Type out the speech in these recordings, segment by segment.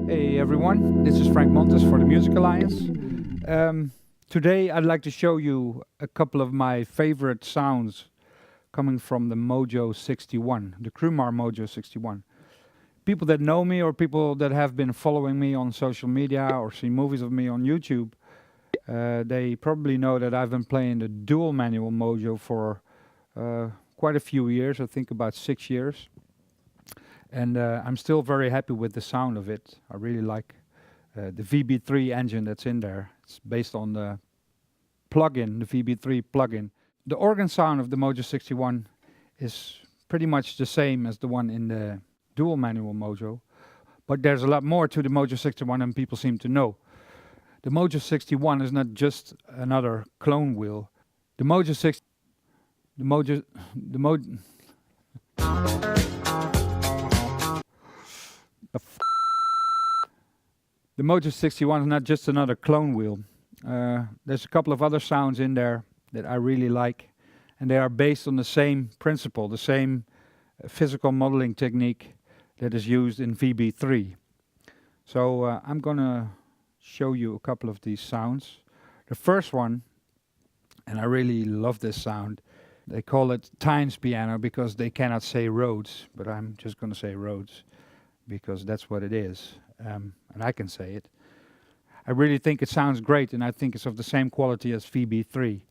Hey everyone, this is Montis for the Music Alliance. Today I'd like to show you a couple of my favorite sounds coming from the Mojo 61, the Crumar Mojo 61. People that know me or people that have been following me on social media or seen movies of me on YouTube, they probably know that I've been playing the dual manual Mojo for quite a few years, I think about 6 years. And I'm still very happy with the sound of it. I really like the VB3 engine that's in there. It's based on the plugin, the VB3 plugin. The organ sound of the Mojo 61 is pretty much the same as the one in the dual manual Mojo, but there's a lot more to the Mojo 61 than people seem to know. The Mojo 61 is not just another clone wheel. The Mojo 61 is not just another clone wheel. There's a couple of other sounds in there that I really like, and they are based on the same principle, the same physical modeling technique that is used in VB3. So I'm gonna show you a couple of these sounds. The first one, and I really love this sound, they call it Tynes piano because they cannot say Rhodes, but I'm just gonna say Rhodes because that's what it is, and I can say it. I really think it sounds great, and I think it's of the same quality as VB3.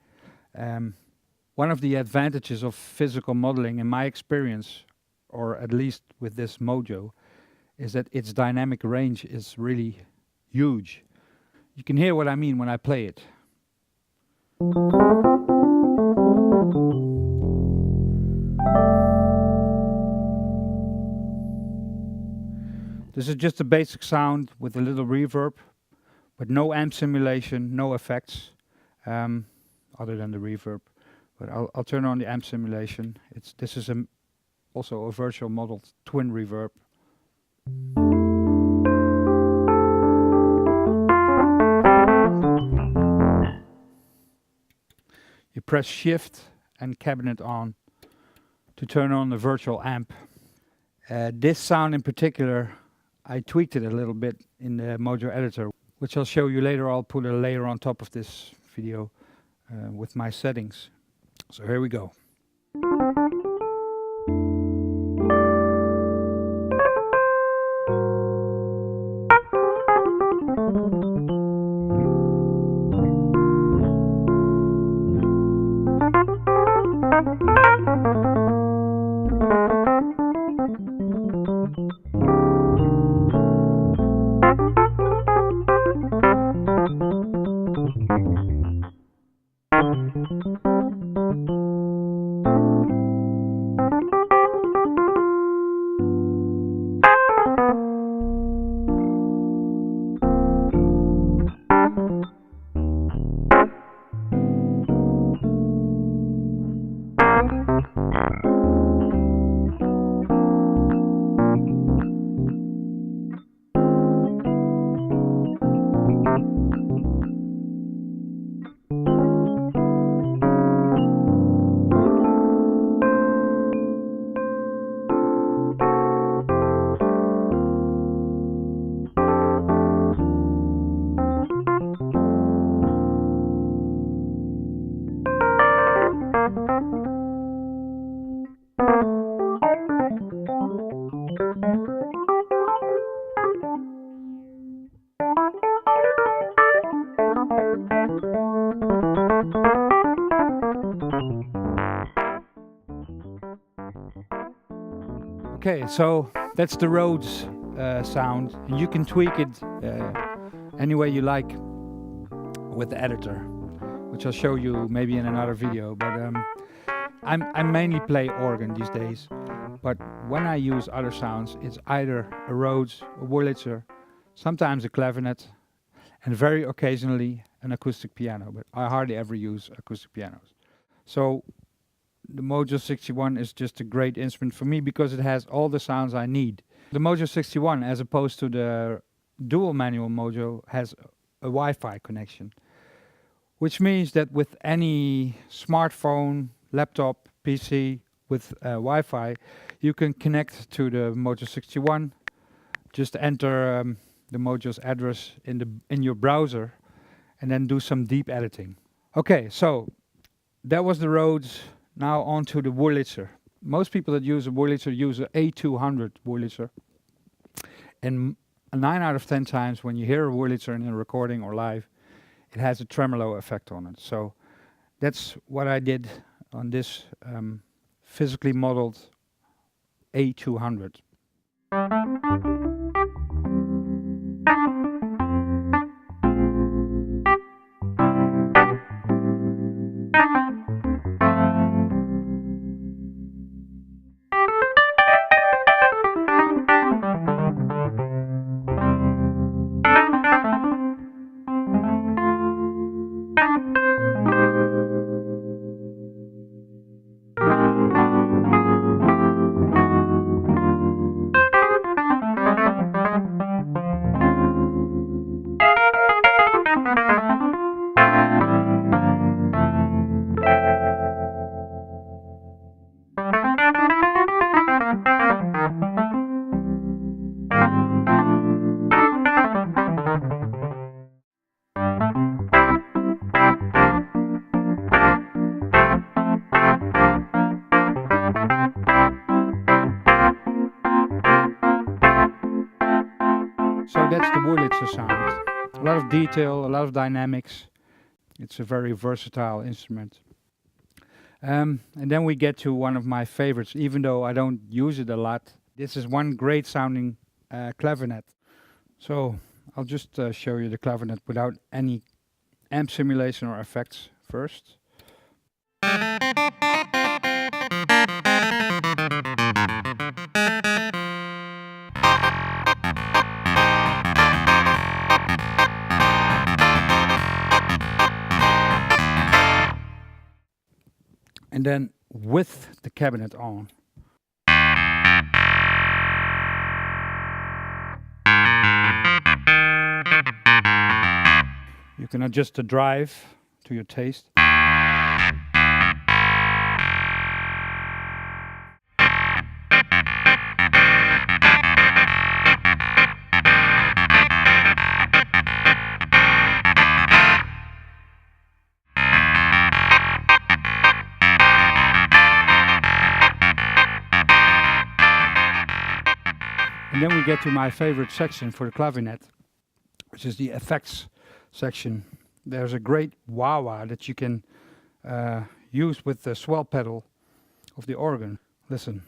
One of the advantages of physical modeling, in my experience, or at least with this Mojo, is that its dynamic range is really huge. You can hear what I mean when I play it. This is just a basic sound with a little reverb, but no amp simulation, no effects, other than the reverb. But I'll turn on the amp simulation. This is also a virtual modeled twin reverb. You press Shift and Cabinet on to turn on the virtual amp. This sound in particular, I tweaked it a little bit in the Mojo editor, which I'll show you later. I'll put a layer on top of this video with my settings. So here we go. Okay, so that's the Rhodes sound. And you can tweak it any way you like with the editor, which I'll show you maybe in another video. But I mainly play organ these days. But when I use other sounds, it's either a Rhodes, a Wurlitzer, sometimes a clavinet, and very occasionally an acoustic piano. But I hardly ever use acoustic pianos. So the Mojo 61 is just a great instrument for me because it has all the sounds I need. The Mojo 61, as opposed to the dual manual Mojo, has a Wi-Fi connection, which means that with any smartphone, laptop, PC with Wi-Fi, you can connect to the Mojo 61. Just enter the Mojo's address in your browser and then do some deep editing. Okay, so that was the Rhodes. Now on to the Wurlitzer. Most people that use a Wurlitzer use an A200 Wurlitzer. And 9 out of 10 times when you hear a Wurlitzer in a recording or live, it has a tremolo effect on it. So that's what I did on this physically modeled A200. So that's the Wurlitzer sound. A lot of detail, a lot of dynamics. It's a very versatile instrument. And then we get to one of my favorites, even though I don't use it a lot. This is one great sounding clavinet. So I'll just show you the clavinet without any amp simulation or effects first. And then with the cabinet on. You can adjust the drive to your taste. And then we get to my favorite section for the clavinet, which is the effects section. There's a great wah-wah that you can use with the swell pedal of the organ. Listen.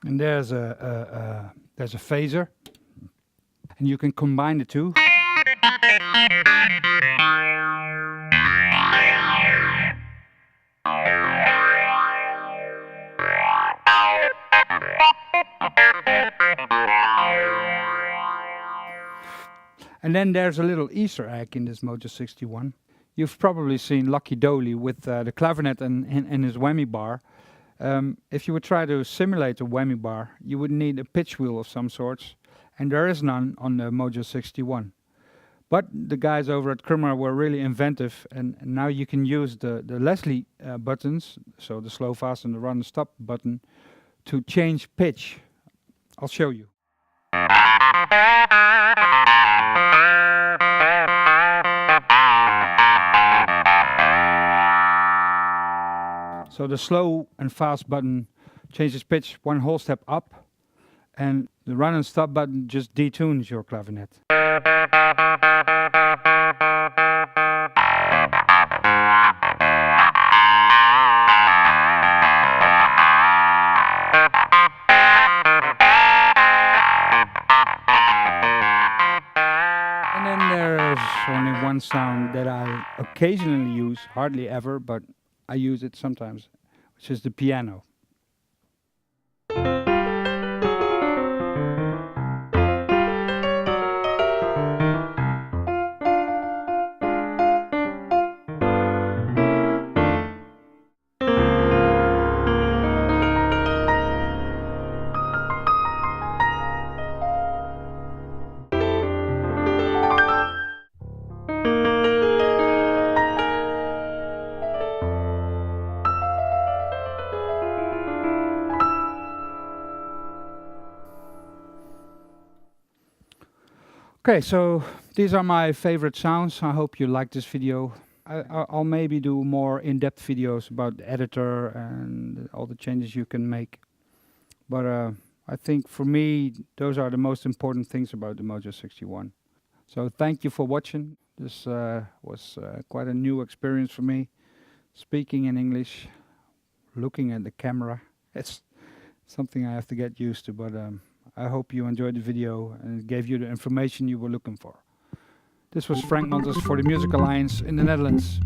And there's a phaser, and you can combine the two. And then there's a little Easter egg in this Mojo 61. You've probably seen Lucky Dolly with the clavinet and his whammy bar. If you would try to simulate a whammy bar, you would need a pitch wheel of some sorts, and there is none on the Mojo 61. But the guys over at Crumar were really inventive, and now you can use the Leslie buttons, so the slow, fast, and the run and stop button, to change pitch I'll show you. So the slow and fast button changes pitch one whole step up, and the run and stop button just detunes your clavinet. And then there's only one sound that I occasionally use, hardly ever, but I use it sometimes, which is the piano. Okay, so these are my favorite sounds. I hope you like this video. I'll maybe do more in-depth videos about the editor and all the changes you can make. But I think for me, those are the most important things about the Mojo 61. So thank you for watching. This was quite a new experience for me. Speaking in English, looking at the camera. It's something I have to get used to, but I hope you enjoyed the video and it gave you the information you were looking for. This was Frank Montis for the Music Alliance in the Netherlands.